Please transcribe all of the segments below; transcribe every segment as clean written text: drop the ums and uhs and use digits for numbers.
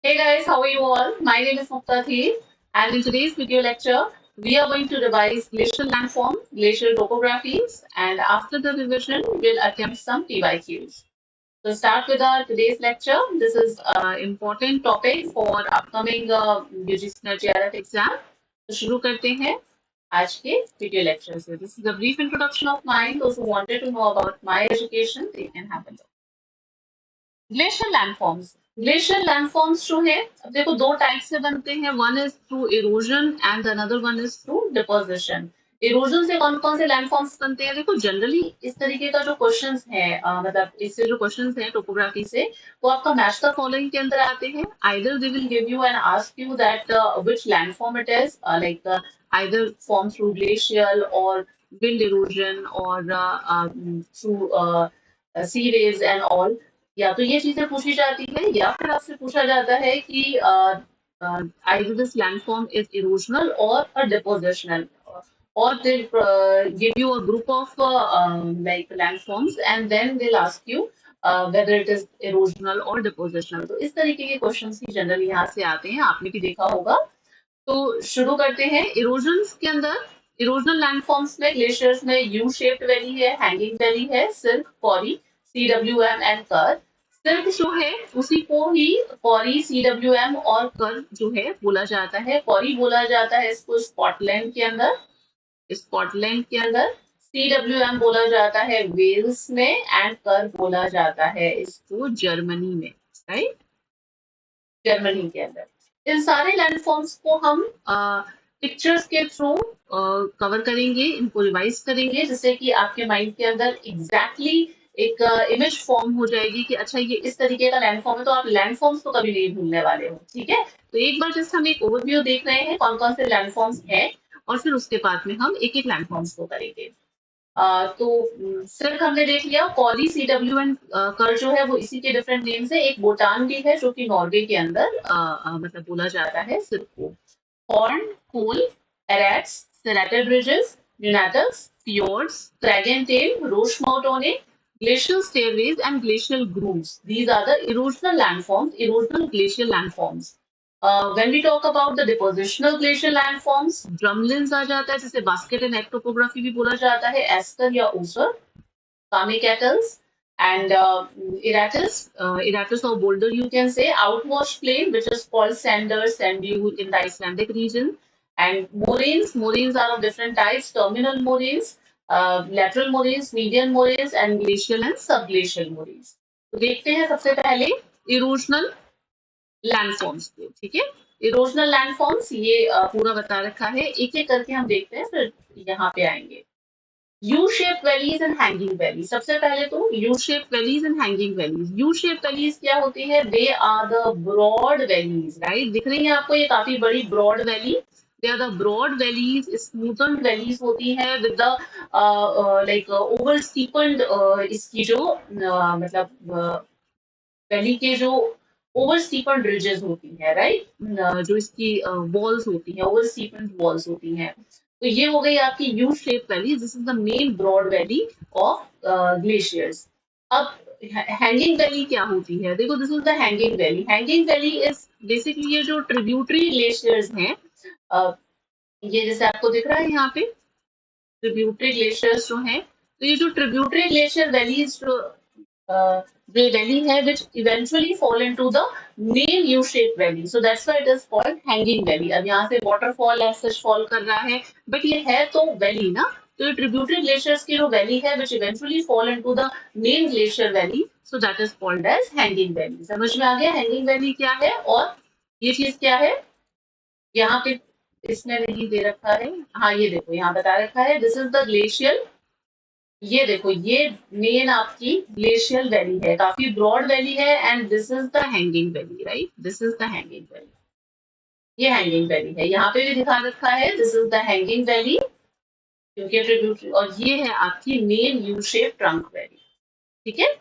Hey guys, how are you all? My name is Mukta Thi, and in today's video lecture, we are going to revise glacial landform, glacial topographies, and after the revision, we'll attempt some PYQs. So start with our today's lecture. This is an important topic for upcoming UGC NET JRF exam. तो शुरू करते हैं आज के video lecture से. This is a brief introduction of mine. Those who wanted to know about my education, they can have a look. Glacier landforms glacier landforms जो है अब देखो दो टाइप से बनते हैं one is through erosion and another one is through deposition erosion से कौन कौन से लैंडफॉर्म्स बनते हैं देखो जनरली इस तरीके का जो क्वेश्चंस है मतलब इससे जो क्वेश्चंस है टोपोग्राफी से वो आपका मैच द फॉलोइंग के अंदर आते हैं either they will give you and ask you that which landform it is like either form through glacial और wind erosion or through sea waves and all या तो ये चीजें पूछी जाती है या फिर आपसे पूछा जाता है कि either this landform is erosional or a depositional or they give you a group of like landforms and then they'll ask you whether it is erosional or depositional तो इस तरीके के क्वेश्चंस ही जनरली यहाँ से आते हैं आपने भी देखा होगा तो शुरू करते हैं इरोजन्स के अंदर इरोजनल लैंडफॉर्म्स में ग्लेशियर्स में यू शेप्ड वैली है हैंगिंग वैली है सिल्क कॉरी CWM एंड कर सिल्क जो है उसी को ही कॉरी CWM और कर जो है बोला जाता है कॉरी बोला जाता है इसको स्कॉटलैंड के अंदर CWM बोला जाता है वेल्स में एंड कर बोला जाता है इसको जर्मनी में राइट जर्मनी के अंदर इन सारे लैंडफॉर्म्स को हम पिक्चर्स के थ्रू कवर करेंगे इनको रिवाइज करेंगे जिससे कि आपके माइंड के अंदर एग्जैक्टली एक इमेज फॉर्म हो जाएगी कि अच्छा ये इस तरीके का लैंडफॉर्म है तो आप लैंडफॉर्म्स को कभी नहीं भूलने वाले हो ठीक है तो एक बार जस्ट हम एक ओवरव्यू देख रहे हैं कौन कौन से लैंडफॉर्म्स हैं और फिर उसके बाद में हम एक एक लैंडफॉर्म्स को करेंगे तो सिर्फ हमने देख लिया कॉली CWM कर जो है वो इसी के डिफरेंट नेम्स है एक भूटान भी है जो कि नॉर्वे के अंदर मतलब बोला जाता है सिर्फ को हॉर्न कोल एरेट्स सेरेटेड ब्रिजेस nunataks fjords crag and tail roche mountain glacial stairways and glacial grooves these are the erosional landforms erosional glacial landforms when we talk about the depositional glacial landforms, drumlins आ जाता है जिसे basket and egg topography भी बोला जाता है esker या ओसर kamic atolls and Eratus or boulder you can say outwash plain which is called sanders sand dune in the Icelandic region and moraines are of different types terminal moraines lateral moraines median moraines and glacial and subglacial moraines तो देखते हैं सबसे पहले erosional landforms को ठीक है erosional landforms ये पूरा बता रखा है एक एक करके हम देखते हैं फिर यहाँ पे आएंगे U shape valleys and hanging valley सबसे पहले तो U shape valleys and hanging valleys U shape valleys क्या होती है they are the broad valleys right दिख रही है आपको ये काफी बड़ी broad valley they are the broad valleys smoothen valleys होती है with the like over steepened इसकी जो मतलब वैली के जो ओवर स्टीपन रिजेस होती है राइट जो इसकी वॉल्स होती है ओवर स्टीपन वॉल्स होती हैं तो ये हो गई आपकी U shape valley this is the main broad valley of glaciers अब हैंगिंग वैली क्या होती है देखो this is the hanging valley is basically ये जो ट्रिब्यूटरी ग्लेशियर्स हैं ये जैसे आपको दिख रहा है यहाँ पे ट्रिब्यूटरी ग्लेशियर्स जो हैं तो ये जो ट्रिब्यूटरी ग्लेशियर वैलीज जो the valley है which eventually fall into the main U-shaped valley. So that's why it is called hanging valley. अब यहाँ से waterfall as such fall कर रहा है, but ये है तो valley ना, तो ये tributary glaciers की जो valley है which eventually fall into the main glacier valley. So that is called as hanging valley. समझ में आ गया hanging valley क्या है और ये चीज क्या है? यहाँ पे इसमें नहीं दे रखा है हाँ ये देखो यहाँ बता रखा है दिस इज द ग्लेशियल ये देखो ये मेन आपकी ग्लेशियल वैली है काफी ब्रॉड वैली है and this is the hanging valley right this is the hanging valley ये हैंगिंग वैली है यहाँ पे भी दिखा रखा है this is the hanging valley क्योंकि ट्रिब्यूटरी और ये है आपकी main U shape trunk valley ठीक है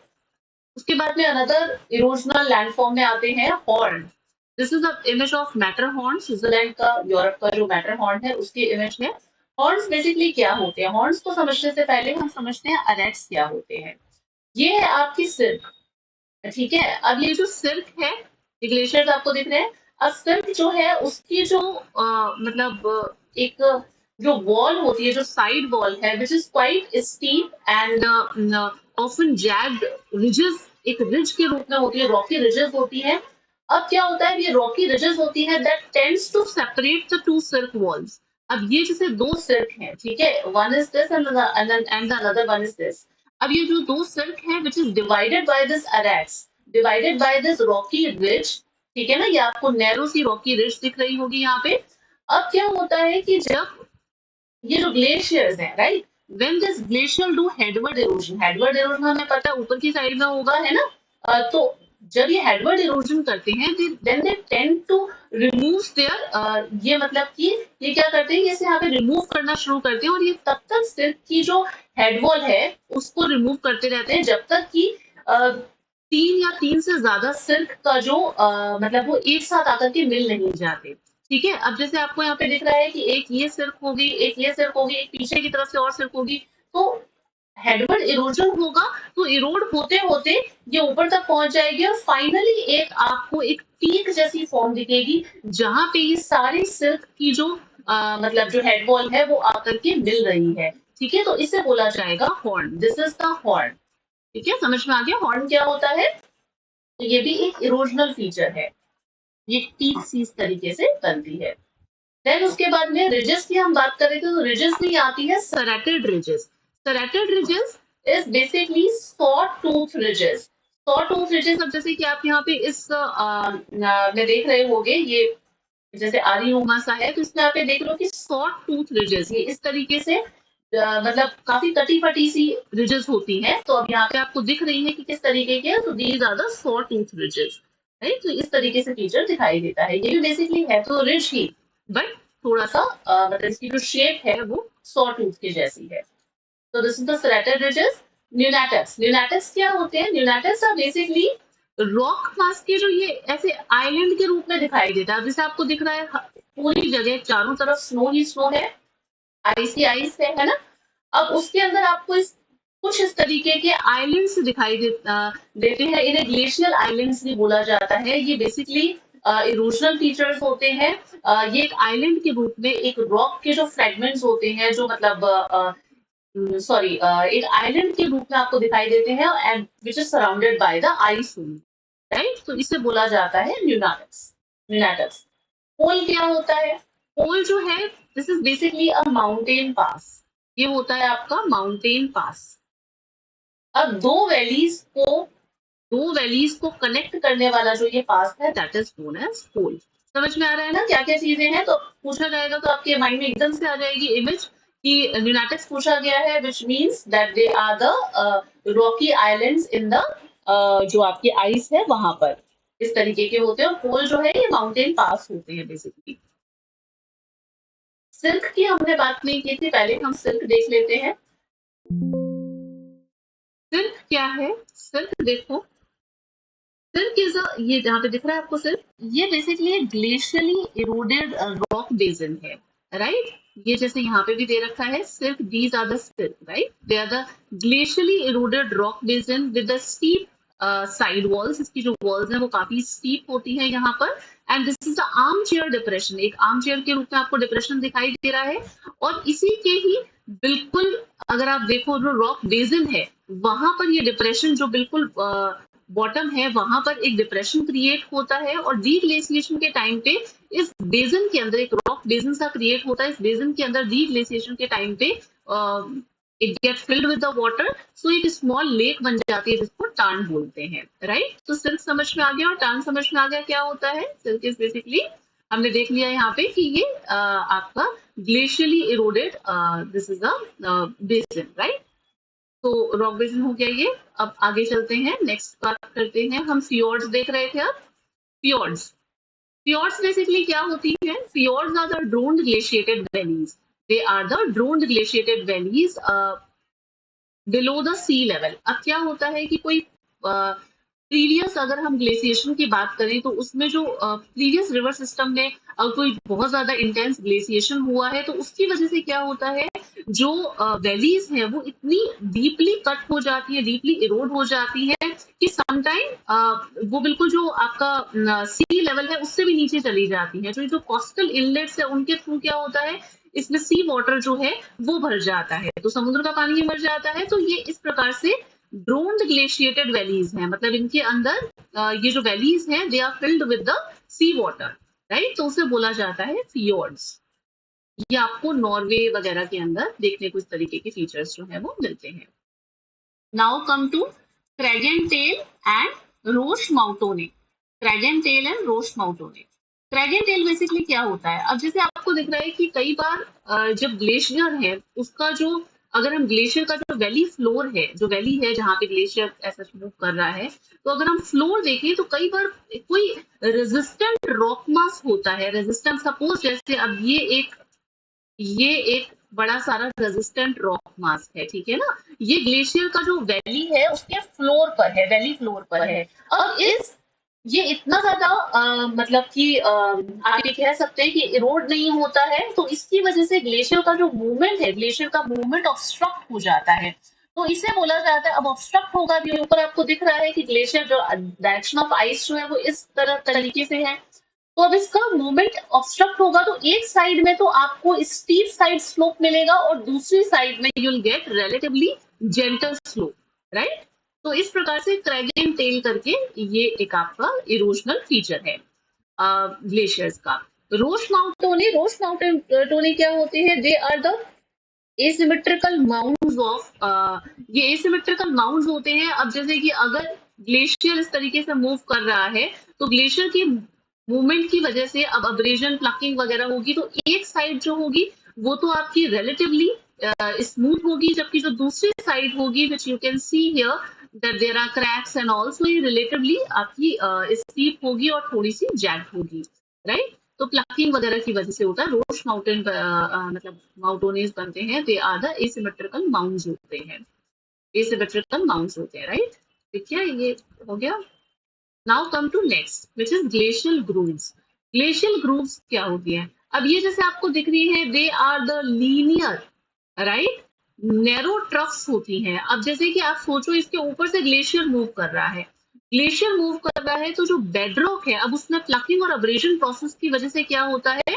उसके बाद में अनदर इरोजनल लैंडफॉर्म में आते हैं horn this is the image of Matterhorn Switzerland का यूरोप का जो मैटरहॉर्न है उसकी इमेज है हॉर्न्स बेसिकली क्या होते हैं हॉर्न्स को समझने से पहले हम समझते हैं अरेट्स क्या होते हैं ये है आपकी सिल्क ठीक है अब ये जो सिल्क है ये ग्लेशियर्स आपको दिख रहे हैं। अब सिल्क जो है उसकी जो मतलब एक जो वॉल होती है, जो साइड वॉल है, which is quite steep and often jagged ridges, एक रिज के रूप में होती है, रॉकी रिजेस होती है। अब क्या होता है, ये रॉकी रिजेस होती है that tends to separate the two cirque walls. अब ये जैसे दो सिल्क हैं, ठीक है, one is this and another one is this. अब ये जो दो सिल्क है which is divided by this aretes, divided by this rocky ridge, ठीक है ना, ये आपको नैरो सी रॉकी रिज दिख रही होगी यहाँ पे। अब क्या होता है कि जब ये जो ग्लेशियर्स हैं, right, when this glacier do headword erosion, headword erosion हमें पता है ऊपर की साइड में होगा, है ना। तो जब ये हेडवर्ड इरोजन करते हैं, then they tend to remove there, ये मतलब कि ये क्या करते हैं, इसे यहाँ पे रिमूव करना शुरू करते हैं, और ये तब तक सिल्क की जो हेडवॉल है उसको रिमूव करते रहते हैं जब तक कि तीन या तीन से ज्यादा सिल्क का जो मतलब वो एक साथ आकर के मिल नहीं जाते। ठीक है, अब जैसे आपको यहाँ पे दिख रहा है कि एक ये सिल्क होगी, एक ये सिल्क होगी, एक पीछे की तरफ से और सिल्क होगी, तो हेडवर्ड इरोजन होगा, तो इरोड होते होते ये ऊपर तक पहुंच जाएगी और फाइनली एक आपको एक पीक जैसी फॉर्म दिखेगी जहां पे ये सारे सिल्क की जो मतलब जो हेड वॉल है वो आकर के मिल रही है। ठीक है, तो इसे बोला जाएगा horn, this is the horn. ठीक है, समझ में आ गया हॉर्न क्या होता है। तो ये भी एक इरोजनल फीचर है, ये पीक सी इस तरीके से बनती है। देन उसके बाद में रिजेस की हम बात करें तो रिजेस में आती है serrated ridges. Serrated ridges is basically saw tooth ridges. Saw tooth ridges, अब जैसे कि आप यहाँ पे इस में देख रहे होंगे, ये जैसे आरी उमा सा है, तो इसमें आप ये देख लो कि सॉ टूथ रिजेस, ये इस तरीके से मतलब काफी कटी फटी सी रिजेस होती है। तो अब यहाँ पे आपको दिख रही है कि किस तरीके के, तो these are the saw tooth ridges, right. तो इस तरीके से फीचर दिखाई देता है। ये भी बेसिकली है तो रिज ही, बट थोड़ा सा मतलब इसकी जो शेप है वो सॉ टूथ की जैसी है। तो this is the serrated ridges. Nunataks, nunataks क्या होते हैं, nunataks are basically rock mass के जो ये ऐसे आइलैंड के रूप में दिखाई देता है। जैसे आपको दिख रहा है पूरी जगह चारों तरफ स्नो ही स्नो है, आइस ही आइस है ना। अब उसके अंदर आपको कुछ इस तरीके के आइलैंड्स दिखाई देते हैं, इन्हें ग्लेशियल आइलैंड्स भी बोला जाता है। ये बेसिकली इरोजनल फीचर्स होते हैं। ये एक आइलैंड के रूप में एक रॉक के जो फ्रेगमेंट्स होते हैं, जो मतलब सॉरी एक आइलैंड के रूप में आपको दिखाई देते हैं, and which is surrounded by the ice, right. तो इसे बोला जाता है न्यूनाटस। न्यूनाटस। पोल क्या होता है, पोल जो है this is basically a mountain pass, ये होता है आपका माउंटेन पास। अब दो वैलीज को कनेक्ट करने वाला जो ये पास है दैट इज नोन एज पोल। समझ में आ रहा है ना क्या क्या चीजें हैं। तो पूछा जाएगा तो आपके माइंड में एकदम से आ जाएगी इमेज कि न्यूनाटिक्स पूछा गया है, which means that they are the rocky islands in the जो आपकी आइस है वहां पर इस तरीके के होते हैं, और पोल जो है ये माउंटेन पास होते हैं बेसिकली। सिल्क की हमने बात नहीं की थी, पहले हम सिल्क देख लेते हैं। सिल्क क्या है, सिल्क देखो, सिल्क इज ये जहाँ पे दिख रहा है आपको सिल्क, ये basically glacially eroded rock basin है, राइट। ये जैसे यहाँ पे भी दे रखा है cirque, these are the cirque, right, they are the glacially eroded rock basin with the steep side walls. इसकी जो वॉल्स हैं वो काफी स्टीप होती है यहाँ पर। And this is the arm chair depression, एक आर्म चेयर के रूप में आपको डिप्रेशन दिखाई दे रहा है। और इसी के ही बिल्कुल अगर आप देखो जो रॉक बेसिन है वहां पर ये डिप्रेशन जो बिल्कुल बॉटम है वहां पर एक डिप्रेशन क्रिएट होता है, और डीग्लेशिएशन के टाइम पे इस बेसिन के अंदर एक रॉक बेसिन सा क्रिएट होता है। इस बेसिन के अंदर डीग्लेशिएशन के टाइम पे it get filled with the water, so एक स्मॉल लेक बन जाती है जिसको टान बोलते हैं, राइट। तो सिल्क समझ में आ गया और टान समझ में आ गया क्या होता है। सिल्क इज बेसिकली हमने देख लिया यहाँ पे कि ये आपका glacially eroded this is a basin, right. तो रॉक बेसिन हो गया ये। अब आगे चलते हैं, नेक्स्ट बात करते हैं हम, फियोर्ड्स देख रहे थे अब। फियोर्ड्स, फियोर्ड्स बेसिकली क्या होती है, fjords are the drowned glaciated valleys, they are the drowned glaciated valleys below the sea level. अब क्या होता है कि कोई प्रीवियस अगर हम ग्लेशिएशन की बात करें तो उसमें जो प्रीवियस रिवर सिस्टम में अगर कोई बहुत ज्यादा इंटेंस ग्लेशिएशन हुआ है तो उसकी वजह से क्या होता है, जो वैलीज है वो इतनी डीपली कट हो जाती है, डीपली इरोड हो जाती है कि समटाइम वो बिल्कुल जो आपका सी लेवल है उससे भी नीचे चली जाती है। जो कोस्टल इनलेट्स है उनके थ्रू क्या होता है, इसमें सी वाटर जो है वो भर जाता है, तो समुद्र का पानी ही भर जाता है। तो ये इस प्रकार से ड्रोन्ड ग्लेशिएटेड वैलीज हैं, मतलब इनके अंदर ये जो वैलीज हैं they are filled with the sea water, right. तो उसे बोला जाता है फियोर्ड्स। ये आपको नॉर्वे वगैरह के अंदर देखने को इस तरीके के फीचर्स जो है वो मिलते हैं। Now come to crag and tail and roche moutonnee. Crag and tail and roche moutonnee. Crag and tail basically क्या होता है, अब जैसे आपको दिख रहा है कि कई बार जब ग्लेशियर है उसका जो, अगर हम ग्लेशियर का जो वैली फ्लोर है, जो वैली है जहाँ पे ग्लेशियर ऐसा मूव कर रहा है, तो अगर हम फ्लोर देखें तो कई बार कोई रेजिस्टेंट रॉक मास होता है। रेजिस्टेंट, सपोज जैसे अब ये एक बड़ा सारा रेजिस्टेंट रॉक मास है, ठीक है ना। ये ग्लेशियर का जो वैली है उसके फ्लोर पर है, वैली फ्लोर पर है। अब ये इतना ज्यादा मतलब कि आप ये कह सकते हैं कि इरोड नहीं होता है, तो इसकी वजह से ग्लेशियर का जो मूवमेंट है, ग्लेशियर का मूवमेंट ऑब्स्ट्रक्ट हो जाता है। तो इसे बोला जाता है, अब ऑब्स्ट्रक्ट होगा भी, ऊपर आपको दिख रहा है कि ग्लेशियर जो डायरेक्शन ऑफ आइस जो है वो इस तरह तरीके से है। तो अब इसका मूवमेंट ऑब्स्ट्रक्ट होगा, तो एक साइड में तो आपको स्टीप साइड स्लोप मिलेगा और दूसरी साइड में you will get relatively gentle slope, right. तो इस प्रकार से क्रैगन टेल करके ये एक आपका इरोजनल फीचर है ग्लेशियर्स का। रोश माउंटेन टोनी क्या होते हैं, they are the asymmetrical mounts of, ये एसिमेट्रिकल माउंट्स होते हैं। अब जैसे कि अगर ग्लेशियर इस तरीके से मूव कर रहा है, तो ग्लेशियर की मूवमेंट की वजह से अब अब्रेजन प्लकिंग वगैरह होगी, तो एक साइड जो होगी वो तो आपकी रिलेटिवली स्मूथ होगी, जबकि जो दूसरी साइड होगी which you can see here that there are cracks and also, ये रिलेटिवली आपकी स्टीप होगी और थोड़ी सी जैक्ट होगी, राइट। तो प्लकिंग वगैरह की वजह से होता है। रोश माउंटेन मतलब माउंटोनीज बनते हैं, they are the asymmetrical mounts होते हैं, एसिमेट्रिकल माउंट्स होते हैं, राइट। ठीक है, ये हो गया। Now come to next which is glacial grooves. Glacial grooves क्या होती है, अब ये जैसे आपको दिख रही है, they are the linear, right, narrow troughs होती हैं। अब जैसे कि आप सोचो इसके ऊपर से ग्लेशियर मूव कर रहा है, ग्लेशियर मूव कर रहा है, तो जो बेडरॉक है अब उसमें प्लकिंग और अब्रेजन प्रोसेस की वजह से क्या होता है,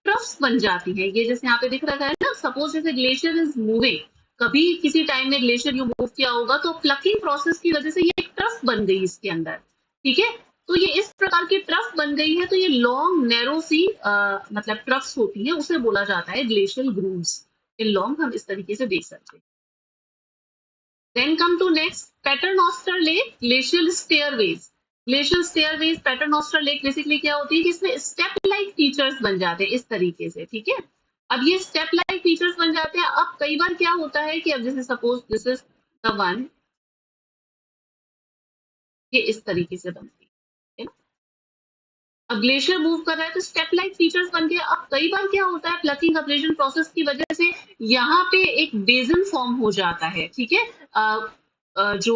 ट्रफ्स बन जाती है। ये जैसे यहाँ पे दिख रहा है ना, सपोज जैसे ग्लेशियर इज मूविंग, कभी किसी टाइम में ग्लेशियर यू मूव किया होगा, तो प्लकिंग प्रोसेस की वजह से ये एक ट्रफ बन गई इसके अंदर, ठीक है। तो ये इस प्रकार की ट्रफ बन गई है, तो ये लॉन्ग नैरो सी मतलब ट्रफ्स होती है, उसे बोला जाता है ग्लेशियल ग्रूव्स। इन लॉन्ग हम इस तरीके से देख सकते हैं। Then come to next, Paternoster Lake, glacial stairways. Glacial stairways, paternoster lake basically क्या होती है कि इसमें स्टेप लाइक फीचर्स बन जाते हैं इस तरीके से, ठीक है। अब ये स्टेप लाइक फीचर्स बन जाते हैं। अब कई बार क्या होता है कि अब जैसे suppose this is the one, ये इस तरीके से बनती है ना। अब ग्लेशियर मूव कर रहा है तो स्टेप लाइक फीचर्स बन गए। अब कई बार क्या होता है, प्लकिंग अब्रेजन प्रोसेस की वजह से यहाँ पे एक बेजन फॉर्म हो जाता है, ठीक है। जो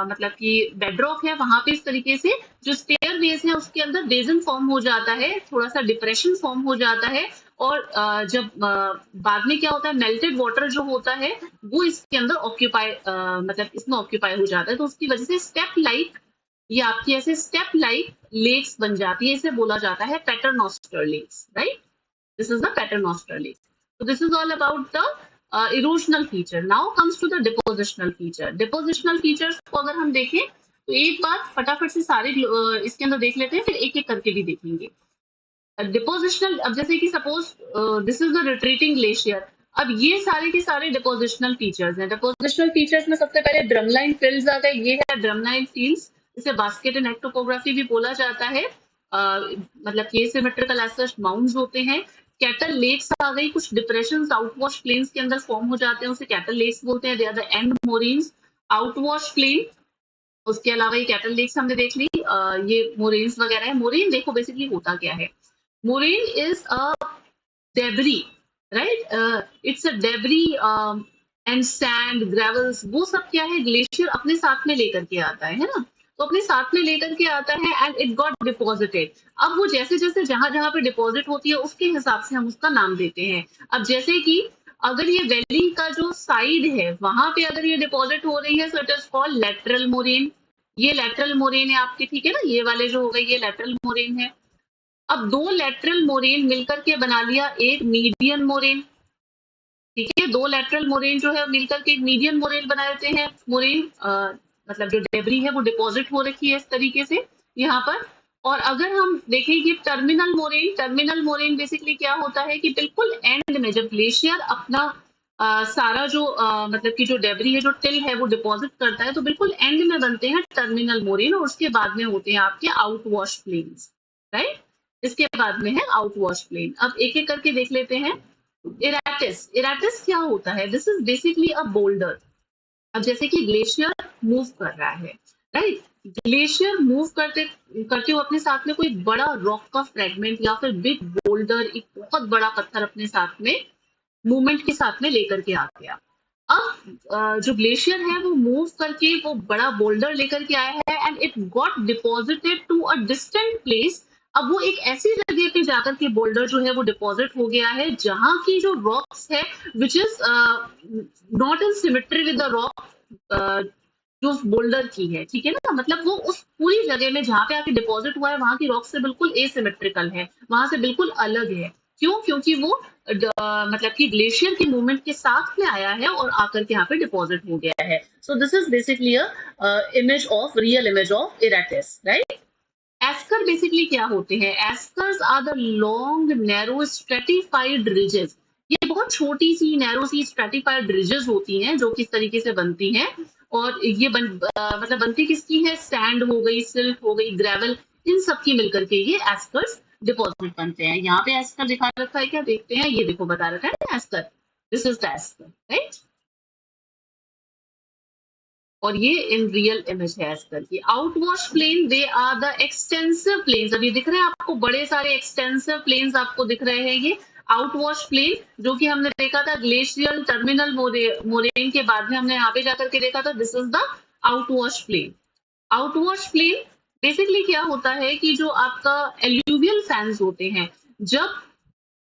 मतलब कि बेडरॉक है वहां पे इस तरीके से जो स्टेयर वेज है उसके अंदर बेजन फॉर्म हो जाता है, थोड़ा सा डिप्रेशन फॉर्म हो जाता है। और जब बाद में क्या होता है, मेल्टेड वाटर जो होता है वो इसके अंदर ऑक्यूपाई मतलब इसमें ऑक्यूपाई हो जाता है, तो उसकी वजह से स्टेप लाइक, ये आपकी ऐसे स्टेप लाइक लेक्स बन जाती है, इसे बोला जाता है paternoster lakes, right. This is the paternoster lake. So this is all about the erosional feature. Now comes to the depositional feature. Depositional features को अगर हम देखें तो एक बार फटाफट से सारे इसके अंदर देख लेते हैं, फिर एक एक करके भी देखेंगे। डिपोजिशनल, अब जैसे कि suppose this is the retreating glacier, अब ये सारे के सारे डिपोजिशनल फीचर्स हैं। डिपोजिशनल फीचर्स में सबसे पहले ड्रमलाइन फील्ड्स आ गए, ये है ड्रमलाइन फील्ड्स, इसे बास्केट एंड एक्टोपोग्राफी भी बोला जाता है। मतलब ये सिमेट्रिकल एज माउंट्स होते हैं। कैटल लेक्स आ गई, कुछ डिप्रेशन आउटवॉश प्लेन्स के अंदर फॉर्म हो जाते हैं, उसे कैटल लेक्स बोलते हैं। They are the end moraines, outwash plain. उसके अलावा ये कैटल लेक्स हमने देख ली, ये मोरेन्स वगैरह है। मोरेन देखो बेसिकली होता क्या है, moraine is a debris, right, it's a debris and sand gravels, वो सब क्या है, ग्लेशियर अपने साथ में लेकर के आता है ना। तो अपने साथ में लेकर के आता है एंड इट गॉट डिपॉजिटेड। अब वो जैसे जैसे जहां जहां पे डिपॉजिट होती है उसके हिसाब से हम उसका नाम देते हैं। अब जैसे कि अगर ये वैली का जो साइड है वहां पे अगर ये डिपॉजिट हो रही है, so it is called lateral moraine. ये लेटरल मोरेन है आपके, ठीक है ना, ये वाले जो हो गए ये लेटरल मोरेन है। अब दो लेटरल मोरेन मिलकर के बना लिया एक मीडियन मोरेन, ठीक है, दो लेटरल मोरेन जो है मिलकर के एक मीडियन मोरेन बना देते हैं। मोरेन मतलब जो डेबरी है वो डिपॉजिट हो रखी है इस तरीके से यहाँ पर। और अगर हम देखें कि टर्मिनल मोरेन बेसिकली क्या होता है कि बिल्कुल एंड में जब ग्लेशियर अपना सारा जो मतलब कि जो डेबरी है जो टिल है वो डिपॉजिट करता है, तो बिल्कुल एंड में बनते हैं टर्मिनल मोरेन, और उसके बाद में होते हैं आपके आउट वॉश प्लेन्स, राइट। इसके बाद में है आउट वॉश प्लेन। अब एक एक करके देख लेते हैं। इराटिस क्या होता है? This is basically a boulder. अब जैसे कि ग्लेशियर मूव कर रहा है, राइट, ग्लेशियर मूव करते करते हुए अपने साथ में कोई बड़ा रॉक का फ्रेगमेंट या फिर बिग बोल्डर, एक बहुत बड़ा पत्थर अपने साथ में मूवमेंट के साथ में लेकर के आ गया। अब जो ग्लेशियर है वो मूव करके वो बड़ा बोल्डर लेकर के आया है and it got deposited to a distant place. अब वो एक ऐसी जगह पे जाकर के बोल्डर जो है वो डिपॉजिट हो गया है जहां की जो रॉक्स है which is not in symmetry with the rock जो उस बोल्डर की है, ठीक है ना, मतलब वो उस पूरी जगह में जहां पे आके डिपॉजिट हुआ है वहां की रॉक से बिल्कुल एसिमेट्रिकल है, वहां से बिल्कुल अलग है। क्यों? क्योंकि वो मतलब कि ग्लेशियर के मूवमेंट के साथ में आया है और आकर के यहाँ पे डिपॉजिट हो गया है। So this is basically image of real image of erratics, right. Esker basically क्या होते हैं? Eskers are the long narrow stratified ridges. ये बहुत छोटी सी नैरो सी स्ट्रेटिफाइड रिजेस होती हैं जो किस तरीके से बनती हैं। और ये मतलब बनती किसकी है? सैंड हो गई, सिल्ट हो गई, ग्रेवल, इन सब की मिलकर के ये एस्कर्स डिपॉजिट बनते हैं। यहाँ पे एस्कर दिखा रखा है, क्या देखते हैं? ये देखो बता रखा है esker, this is the esker, right. और ये इन रियल इमेज है एस्कर की। Outwash plain they are the extensive plains. अभी दिख रहे हैं आपको बड़े सारे एक्सटेंसिव प्लेन्स आपको दिख रहे हैं, ये आउटवॉश प्लेन जो कि हमने देखा था ग्लेशियल टर्मिनल मोरेन के बाद में हमने यहाँ पे जाकर के देखा था, this is the outwash plain. Outwash plain basically क्या होता है कि जो आपका एल्यूवियल फैंस होते हैं, जब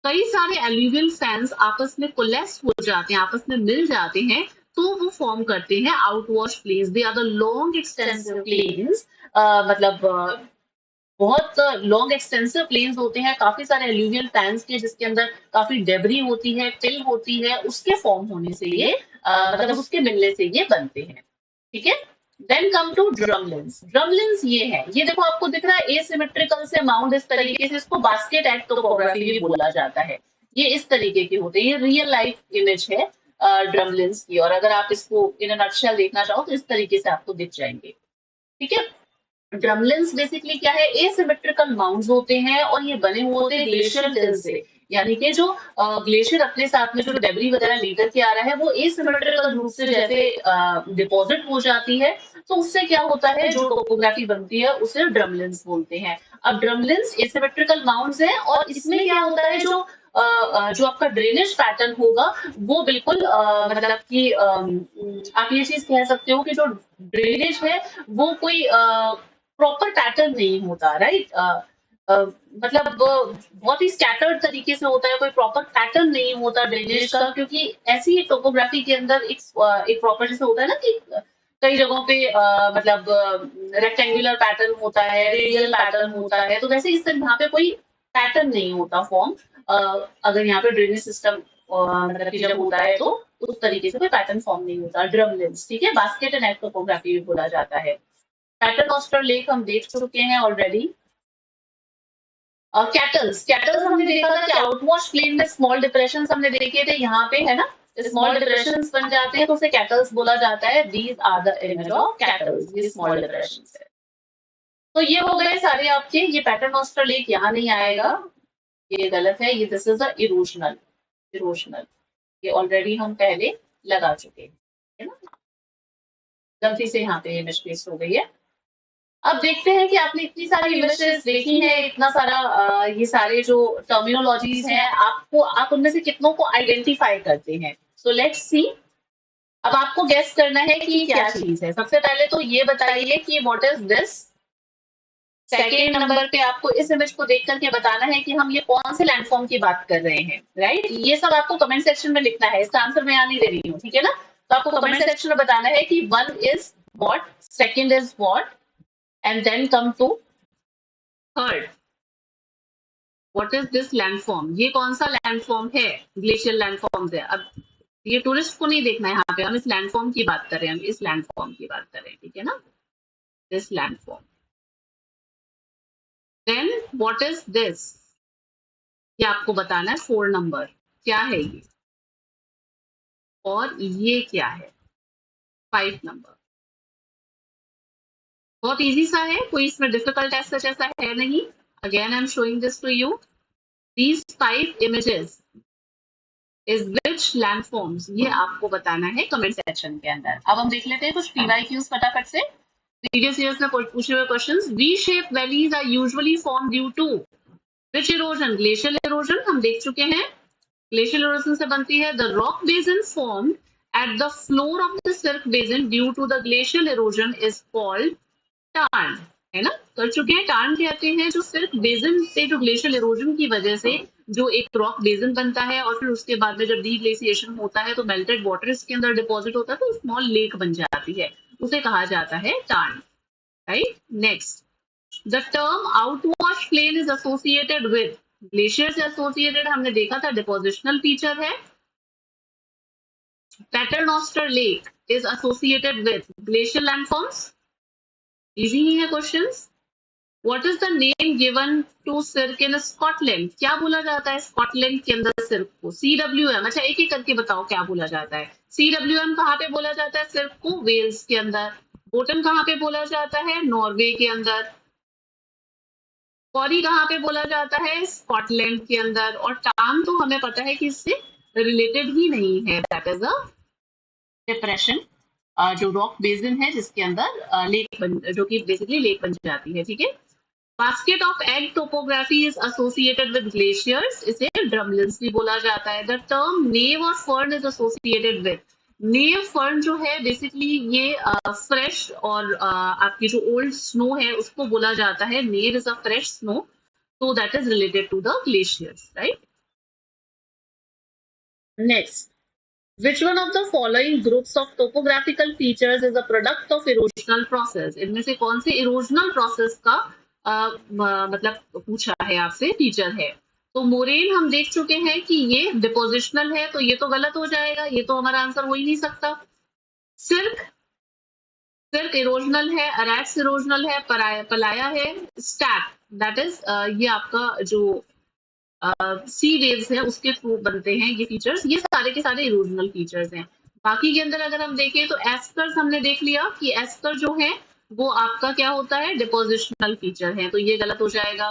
कई सारे एल्यूवियल फैंस आपस में कोलेस हो जाते हैं, आपस में मिल जाते हैं, तो वो फॉर्म करते हैं outwash plains. They are the long extensive plains, मतलब बहुत लॉन्ग एक्सटेंसिव प्लेन्स होते हैं काफी सारे एल्यूवियल फैंस के, जिसके अंदर काफी डेबरी होती है, टिल होती है, उसके फॉर्म होने से ये मतलब उसके मिलने से ये बनते हैं, ठीक है। Then come to drumlins. Drumlins ये है, ये देखो आपको दिख रहा है एसिमेट्रिकल से माउंड इस तरीके से, इसको बास्केट एट टोपोग्राफी भी बोला जाता है। ये इस तरीके के होते हैं, ये रियल लाइफ इमेज है ड्रमलिन्स की, और अगर आप इसको इन अ नटशेल देखना चाहो तो इस तरीके से आपको दिख जाएंगे, ठीक है। ड्रमलिन्स बेसिकली क्या है? एसिमेट्रिकल माउंट्स होते हैं और ये बने हुए होते हैं ग्लेशियर टिल से, यानी कि जो ग्लेशियर अपने साथ में जो डेब्री वगैरह लेकर के आ रहा है वो एसिमेट्रिकल रूप से जैसे डिपॉजिट हो जाती है, तो उससे क्या होता है, जो टोपोग्राफी बनती है उसे ड्रमलिन्स बोलते हैं। अब ड्रमलिन्स एसिमेट्रिकल माउंट्स हैं और इसमें क्या होता है, जो आपका ड्रेनेज पैटर्न होगा वो बिल्कुल मतलब कि आप ये चीज कह सकते हो कि जो ड्रेनेज है वो कोई प्रॉपर पैटर्न नहीं होता, राइट। मतलब बहुत ही स्कैटर्ड तरीके से होता है, कोई प्रॉपर पैटर्न नहीं होता ड्रेनेज का, क्योंकि ऐसी टोपोग्राफी के अंदर एक प्रॉपर जैसे होता है ना कि कई जगहों पे मतलब रेक्टेंगुलर पैटर्न होता है, रेडियल पैटर्न होता है, तो वैसे इस तरह यहाँ पे कोई पैटर्न नहीं होता फॉर्म। अगर यहाँ पे ड्रेनेज सिस्टम मतलब कि जब होता है तो उस तरीके से कोई पैटर्न फॉर्म नहीं होता। ड्रम लिम्स, ठीक है, बास्केट एंड एग टोपोग्राफी भी बोला जाता है। पैटर्नोस्टर लेक हम देख चुके हैं ऑलरेडी। कैटल्स, कैटल्स हमने देखा था कि आउटवॉश प्लेन में स्मॉल डिप्रेशन हमने देखे थे, यहाँ पे है ना स्मॉल डिप्रेशन बन जाते हैं तो उसे कैटल्स बोला जाता है। These are the image of kettles, ये स्मॉल डिप्रेशन है। तो ये हो गए सारे आपके, ये पैटर्नोस्टर लेक यहाँ नहीं आएगा, ये गलत है, ये दिस इज अ इरोशनल, इरोशनल, ये ऑलरेडी हम पहले लगा चुके हैं, है ना, गलती से यहाँ पे मिसप्लेस हो गई है। अब देखते हैं कि आपने इतनी सारी इमेजेस देखी हैं, इतना सारा ये सारे जो टर्मिनोलॉजीज हैं, आपको आप उनमें से कितनों को आइडेंटिफाई करते हैं? So let's see. अब आपको गेस करना है कि क्या चीज है। सबसे पहले तो ये बताइए कि what is this? Second number पे आपको इस इमेज को देख करके बताना है कि हम ये कौन से लैंडफॉर्म की बात कर रहे हैं, राइट। ये सब आपको कमेंट सेक्शन में लिखना है, इसका आंसर मैं यहाँ नहीं दे रही हूँ, ठीक है ना। तो आपको कमेंट सेक्शन में बताना है कि one is what, second is what, and then come to third, what is this landform, ये कौन सा लैंडफॉर्म है, ग्लेशियल लैंडफॉर्म है। अब ये टूरिस्ट को नहीं देखना है, यहाँ पे हम इस लैंडफॉर्म की बात कर रहे हैं, हम इस लैंडफॉर्म की बात कर रहे हैं, ठीक है ना, this landform. Then what is this, ये आपको बताना है 4 नंबर, क्या है ये, और ये क्या है 5 नंबर। बहुत इजी सा है, कोई इसमें डिफिकल्ट ऐसा है नहीं। Again I am showing this to you, these 5 images is which landforms, ये आपको बताना है कमेंट सेक्शन के अंदर। अब हम देख लेते हैं कुछ पीवाईक्यूज फटाफट से, प्रीवियस ईयर्स में पूछे हुए questions. V shape valleys are usually form due to which erosion, glacial erosion हम देख चुके हैं, ग्लेशियल इरोजन से बनती है। The rock basin form at the floor of the cirque basin due to the glacial erosion is called tarn, है ना, कर चुके हैं। टार्न कहते हैं जो सिर्क बेसिन से जो ग्लेशियल इरोजन की वजह से जो एक रॉक बेसिन बनता है, और फिर उसके बाद में जब डीग्लेशिएशन होता है तो मेल्टेड वाटर इसके अंदर डिपॉजिट होता है तो स्मॉल लेक बन जाती है, उसे कहा जाता है tarn, right. Next, the term outwash plain is associated with, glacier से एसोसिएटेड हमने देखा था डिपोजिशनल फीचर है। Paternoster lake is associated with glacial landforms, easy ही है questions. What is the name given to cirque in Scotland, क्या बोला जाता है स्कॉटलैंड के अंदर सिर्क को, CWM। अच्छा एक एक करके बताओ क्या बोला जाता है। CWM कहाँ पे बोला जाता है सिर्क को, वेल्स के अंदर। बोटन कहाँ पे बोला जाता है, नॉर्वे के अंदर। कॉरी कहाँ पे बोला जाता है, स्कॉटलैंड के अंदर। और टार्न तो हमें पता है कि इससे रिलेटेड ही नहीं है, दैट इज अ डिप्रेशन, जो रॉक बेसिन है जिसके अंदर लेक बन, जो कि बेसिकली लेक बन जाती है, ठीक है। Basket of egg topography is associated with glaciers, इसे ड्रमलिन्स भी बोला जाता है। द टर्म नेव और fern is associated with, naive fern जो है बेसिकली ये फ्रेश और आपकी जो ओल्ड स्नो है उसको बोला जाता है, neve is a fresh snow, so that is related to the glaciers, right? Next, which one of the following groups of topographical features is a product of erosional process? इनमें से कौन से erosional process का मतलब पूछा है आपसे, feature है। तो मोरेन हम देख चुके हैं कि ये डिपोजिशनल है, तो ये तो गलत हो जाएगा, ये तो हमारा आंसर हो ही नहीं सकता। सिर्क, सिर्क इरोजनल है, अरैक्स इरोजनल है, पलाया है, स्टैक दैट इज ये आपका जो सी वेव्स है उसके थ्रू बनते हैं ये फीचर्स, ये सारे के सारे इरोजनल फीचर्स हैं। बाकी के अंदर अगर हम देखें तो एस्कर्स हमने देख लिया कि एस्कर जो है वो आपका क्या होता है, डिपोजिशनल फीचर है, तो ये गलत हो जाएगा।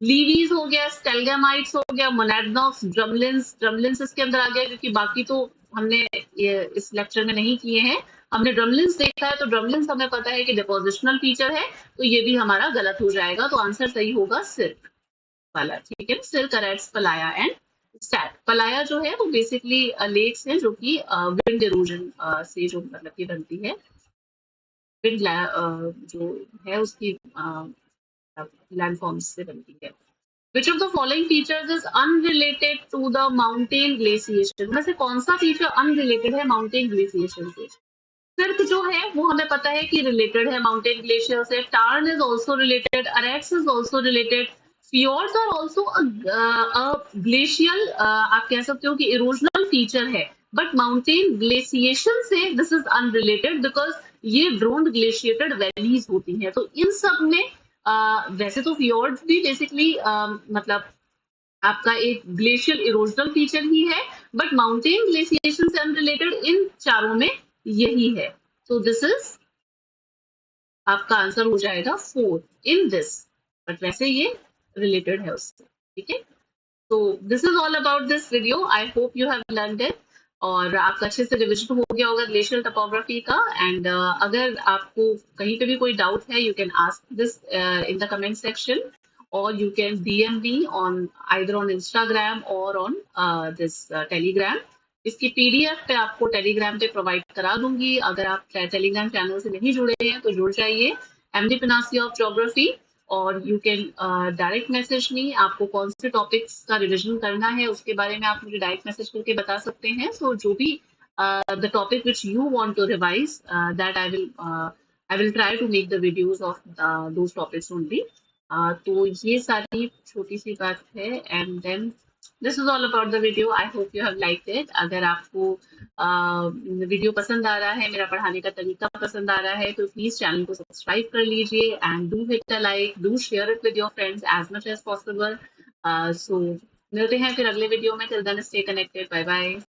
लीवीज हो गया, स्टेलगेमाइट्स हो गया, मोनेडनॉक्स, ड्रमलिन्स, ड्रमलिन्स इसके अंदर आ गया क्योंकि बाकी तो हमने ये इस लेक्चर में नहीं किए हैं। हमने ड्रमलिन्स देखा है तो ड्रमलिन्स हमें पता है कि डिपोजिशनल फीचर है, तो ये भी हमारा गलत हो जाएगा, तो आंसर सही होगा सिर्क वाला, ठीक है। Cirque aretes, playa and stack. Playa जो है वो बेसिकली लेक्स है जो कि विंड इरोजन से जो मतलब की बनती है, विंड जो है उसकी लैंडफॉर्म्स से बनती है। Which of the following features is unrelated to the mountain glaciation? में से कौन सा फीचर अनरिलेटेड है माउंटेन ग्लेशिएशन से? सिर्क जो है वो हमें पता है कि रिलेटेड है माउंटेन ग्लेशियर से। Tarn is also related, aretes is also related, fjords are also glacial, आप कह सकते हो कि इरोजनल फीचर है, बट माउंटेन ग्लेशिएशन से दिस इज अनरिलेटेड बिकॉज ये ड्रोन्ड ग्लेशिएटेड वैलीज होती हैं। तो इन सब में वैसे तो fjords भी बेसिकली मतलब आपका एक ग्लेशियल इरोजनल फीचर ही है, बट माउंटेन ग्लेशिएशन से अनरिलेटेड इन चारों में यही है, तो दिस इज आपका आंसर हो जाएगा 4 इन दिस, बट वैसे ये रिलेटेड है उससे, ठीक है। तो this is all about this video, I hope you have learned it, और आपका अच्छे से रिविजन हो गया होगा ग्लेशियल टोपोग्राफी का। एंड अगर आपको कहीं पे भी कोई डाउट है, you can ask this in the comment section, or you can DM me on either on Instagram or on this Telegram. इसकी PDF पे आपको टेलीग्राम पे प्रोवाइड करा दूंगी, अगर आप टेलीग्राम चैनल से नहीं जुड़े हैं तो जुड़ जाइए, MD पिनासी ऑफ ज्योग्राफी। और you can direct message me. आपको कौन से टॉपिक्स का रिविजन करना है उसके बारे में आप मुझे डायरेक्ट मैसेज करके बता सकते हैं। सो जो भी the topic which you want to revise, that I will try to make the videos of those topics only. तो ये सारी छोटी सी बात है। And then this is all about the video. I hope you have liked it. अगर आपको video पसंद आ रहा है, मेरा पढ़ाने का तरीका पसंद आ रहा है, तो प्लीज चैनल को सब्सक्राइब कर लीजिए and do hit a like, do share it with your friends as much as possible. So मिलते हैं फिर अगले वीडियो में। Till then stay connected. Bye bye.